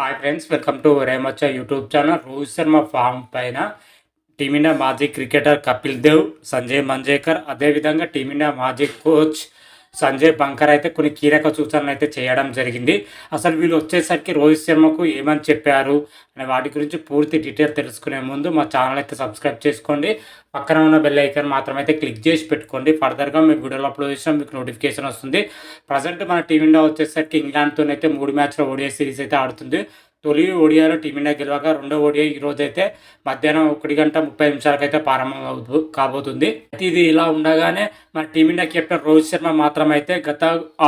Hi friends, welcome to రేమచ్చ YouTube channel. Rohit Sharma form పైన team India మాజీ క్రికెటర్ కపిల్ దేవ్, సంజయ్ మంజేకర్, అదేవిధంగా టీమిండియా మాజీ కోచ్ సంజయ్ బంకర్ అయితే కొన్ని కీలక సూచనలు అయితే చేయడం జరిగింది. అసలు వీళ్ళు వచ్చేసరికి రోహిత్ శర్మకు ఏమని చెప్పారు అనే వాటి గురించి పూర్తి డీటెయిల్ తెలుసుకునే ముందు మా ఛానల్ అయితే సబ్స్క్రైబ్ చేసుకోండి. పక్కన ఉన్న బెల్ ఐకాన్ మాత్రం అయితే క్లిక్ చేసి పెట్టుకోండి. ఫర్దర్గా మీకు వీడియోలో అప్లోడ్ చేసినా మీకు నోటిఫికేషన్ వస్తుంది. ప్రజెంట్ మన టీమిండియా వచ్చేసరికి ఇంగ్లాండ్తోనైతే 3 మ్యాచ్ల ఓడిఐ సిరీస్ అయితే ఆడుతుంది. తొలి ఓడియాలో టీమిండియా గెలవగా రెండో ఓడిఐ ఈరోజు అయితే మధ్యాహ్నం 1:30 అయితే ప్రారంభం కాబోతుంది. అయితే ఇది ఇలా ఉండగానే మన టీమిండియా కెప్టెన్ రోహిత్ శర్మ మాత్రం అయితే గత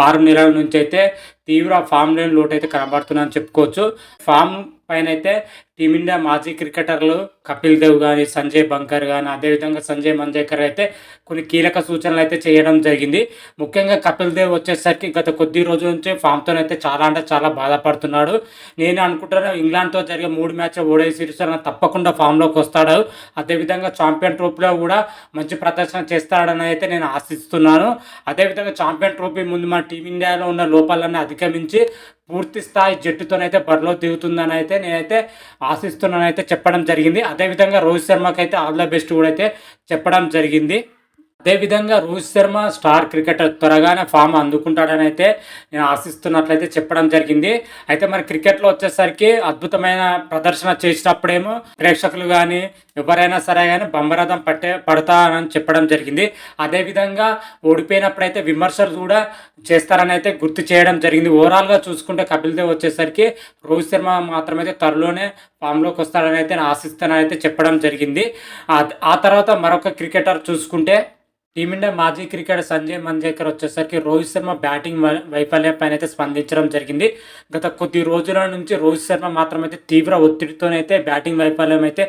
6 నెలల నుంచి అయితే తీవ్ర ఫామ్ లేని లోటు అయితే కనబడుతుందని చెప్పుకోవచ్చు. ఫామ్ పైన అయితే టీమిండియా మాజీ క్రికెటర్లు కపిల్ దేవ్ కానీ, సంజయ్ బంకర్ కానీ, అదేవిధంగా సంజయ్ మంజేకర్ అయితే కొన్ని కీలక సూచనలు అయితే చేయడం జరిగింది. ముఖ్యంగా కపిల్ దేవ్ వచ్చేసరికి గత కొద్ది రోజుల నుంచి ఫామ్తోనైతే చాలా బాధపడుతున్నాడు. నేను అనుకుంటున్నా ఇంగ్లాండ్తో జరిగే 3 మ్యాచ్ల ఓడిఐ సిరీస్ తప్పకుండా ఫామ్లోకి వస్తాడు. అదేవిధంగా ఛాంపియన్ ట్రోఫీలో కూడా మంచి ప్రదర్శన చేస్తాడని అయితే నేను ఆశిస్తున్నాను. అదేవిధంగా ఛాంపియన్ ట్రోఫీ ముందు మన టీమిండియాలో ఉన్న లోపాలన్నీ అధిగమించి పూర్తి స్థాయి జట్టుతోనైతే బరిలో దిగుతుందని అయితే నేనైతే ఆశిస్తున్నానైతే చెప్పడం జరిగింది. అదేవిధంగా రోహిత్ శర్మకి అయితే ఆల్ ద బెస్ట్ కూడా అయితే చెప్పడం జరిగింది. అదేవిధంగా రోహిత్ శర్మ స్టార్ క్రికెటర్ త్వరగానే ఫామ్ అందుకుంటాడని అయితే నేను ఆశిస్తున్నట్లయితే చెప్పడం జరిగింది. అయితే మరి క్రికెట్లో వచ్చేసరికి అద్భుతమైన ప్రదర్శన చేసినప్పుడేమో ప్రేక్షకులు కానీ ఎవరైనా సరే కానీ బొమ్మరథం పడతారని చెప్పడం జరిగింది. అదేవిధంగా ఓడిపోయినప్పుడైతే విమర్శలు కూడా చేస్తారని అయితే గుర్తు చేయడం జరిగింది. ఓవరాల్గా చూసుకుంటే కపిల్ దేవ్ వచ్చేసరికి రోహిత్ శర్మ మాత్రమైతే త్వరలోనే ఫామ్లోకి వస్తాడని అయితే నేను ఆశిస్తానని అయితే చెప్పడం జరిగింది. ఆ తర్వాత మరొక క్రికెటర్ చూసుకుంటే టీమిండియా మాజీ క్రికెటర్ సంజయ్ మంజేకర్ వచ్చేసరికి రోహిత్ శర్మ బ్యాటింగ్ వైఫల్యం పైన అయితే స్పందించడం జరిగింది. గత కొద్ది రోజుల నుంచి రోహిత్ శర్మ మాత్రమైతే తీవ్ర ఒత్తిడితోనైతే బ్యాటింగ్ వైఫల్యం అయితే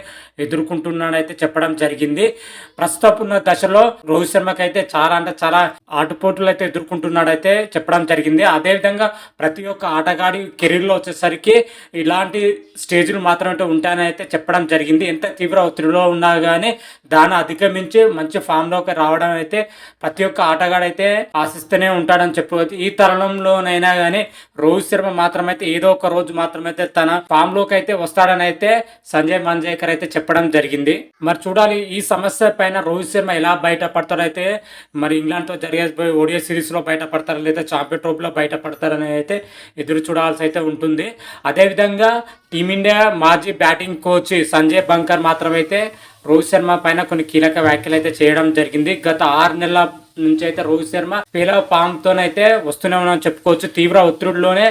ఎదుర్కొంటున్నాడైతే చెప్పడం జరిగింది. ప్రస్తుతం ఉన్న దశలో రోహిత్ శర్మకి అయితే చాలా ఆటుపోట్లు అయితే ఎదుర్కొంటున్నాడైతే చెప్పడం జరిగింది. అదేవిధంగా ప్రతి ఒక్క ఆటగాడి కెరీర్లో వచ్చేసరికి ఇలాంటి స్టేజ్లు మాత్రమే ఉంటాయని చెప్పడం జరిగింది. ఎంత తీవ్ర ఒత్తిడిలో ఉన్నా కానీ దాన్ని అధిగమించి మంచి ఫామ్లోకి రావడం అయితే ప్రతి ఒక్క ఆటగాడైతే ఆశిస్తూనే ఉంటాడని చెప్పవచ్చు. ఈ తరుణంలోనైనా కానీ రోహిత్ శర్మ మాత్రమైతే ఏదో ఒక రోజు మాత్రమైతే తన ఫామ్ లోకి అయితే వస్తాడని అయితే సంజయ్ మంజేకర్ అయితే చెప్పడం జరిగింది. మరి చూడాలి ఈ సమస్య పైన రోహిత్ శర్మ ఎలా బయటపడతారైతే, మరి ఇంగ్లాండ్ తో జరిగే ఓడిఐ సిరీస్ లో బయటపడతారా లేదా ఛాంపియన్ ట్రోఫీలో బయటపడతారని అయితే ఎదురు చూడాల్సి అయితే ఉంటుంది. అదేవిధంగా టీమిండియా మాజీ బ్యాటింగ్ కోచ్ సంజయ్ బంకర్ మాత్రమైతే రోహిత్ శర్మ పైన కొన్ని కీలక వ్యాఖ్యలు అయితే చేయడం జరిగింది. గత 6 నెలల నుంచి అయితే రోహిత్ శర్మ పేల పామ్తోనైతే వస్తూనే ఉన్నామని చెప్పుకోవచ్చు. తీవ్ర ఒత్తిడిలోనే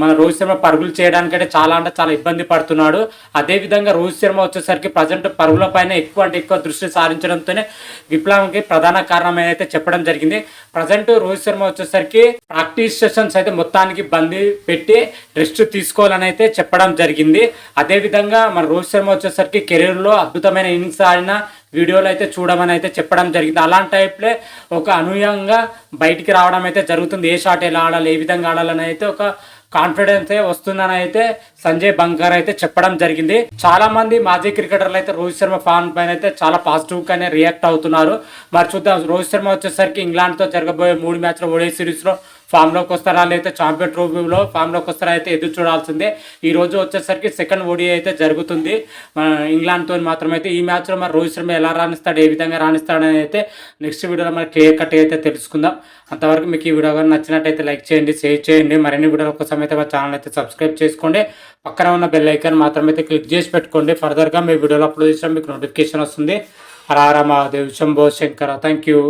మన రోహిత్ శర్మ పరుగులు చేయడానికైతే చాలా ఇబ్బంది పడుతున్నాడు. అదేవిధంగా రోహిత్ శర్మ వచ్చేసరికి ప్రజెంట్ పరుగుల పైన ఎక్కువ దృష్టి సారించడంతోనే విప్లవానికి ప్రధాన కారణం అయితే చెప్పడం జరిగింది. ప్రజెంట్ రోహిత్ శర్మ వచ్చేసరికి ప్రాక్టీస్ సెషన్స్ అయితే మొత్తానికి బందీ పెట్టి రెస్ట్ తీసుకోవాలని అయితే చెప్పడం జరిగింది. అదేవిధంగా మన రోహిత్ శర్మ వచ్చేసరికి కెరీర్లో అద్భుతమైన ఇన్నింగ్స్ ఆడిన వీడియోలు అయితే చూడమని అయితే చెప్పడం జరిగింది. అలాంటి టైప్లే ఒక అనూహ్యంగా బయటికి రావడం అయితే జరుగుతుంది. ఏ షాట్ ఎలా ఆడాలి, ఏ విధంగా ఆడాలని అయితే ఒక కాన్ఫిడెన్స్ వస్తుందని అయితే సంజయ్ బంకర్ అయితే చెప్పడం జరిగింది. చాలా మంది మాజీ క్రికెటర్లు అయితే రోహిత్ శర్మ ఫామ్ పైన అయితే చాలా పాజిటివ్ గానే రియాక్ట్ అవుతున్నారు. మరి చూద్దాం రోహిత్ శర్మ వచ్చేసరికి ఇంగ్లాండ్ తో జరగబోయే 3 మ్యాచ్ల ఓడిఐ సిరీస్ లో ఫామ్లోకి వస్తారా లేదా ఛాంపియన్ ట్రోఫీలో ఫామ్లోకి వస్తారా అయితే ఎదురు చూడాల్సిందే. ఈ రోజు వచ్చేసరికి సెకండ్ ఓడిఐ అయితే జరుగుతుంది ఇంగ్లాండ్తో మాత్రమైతే. ఈ మ్యాచ్లో మరి రోహిత్ శర్మ ఎలా రాణిస్తాడు, ఏ విధంగా రాణిస్తాడని అయితే నెక్స్ట్ వీడియోలో మరి క్లియర్ కట్ అయితే తెలుసుకుందాం. అంతవరకు మీకు ఈ వీడియో కానీ నచ్చినట్టయితే లైక్ చేయండి, షేర్ చేయండి. మరిన్ని వీడియోల కోసం అయితే మా ఛానల్ అయితే సబ్స్క్రైబ్ చేసుకోండి. పక్కన ఉన్న బెల్ ఐకాన్ మాత్రమైతే క్లిక్ చేసి పెట్టుకోండి. ఫర్దర్గా మీ వీడియోలో అప్లోడ్ చేసినా మీకు నోటిఫికేషన్ వస్తుంది. హర హర మహాదేవ్, శంభో శంకర. Thank you.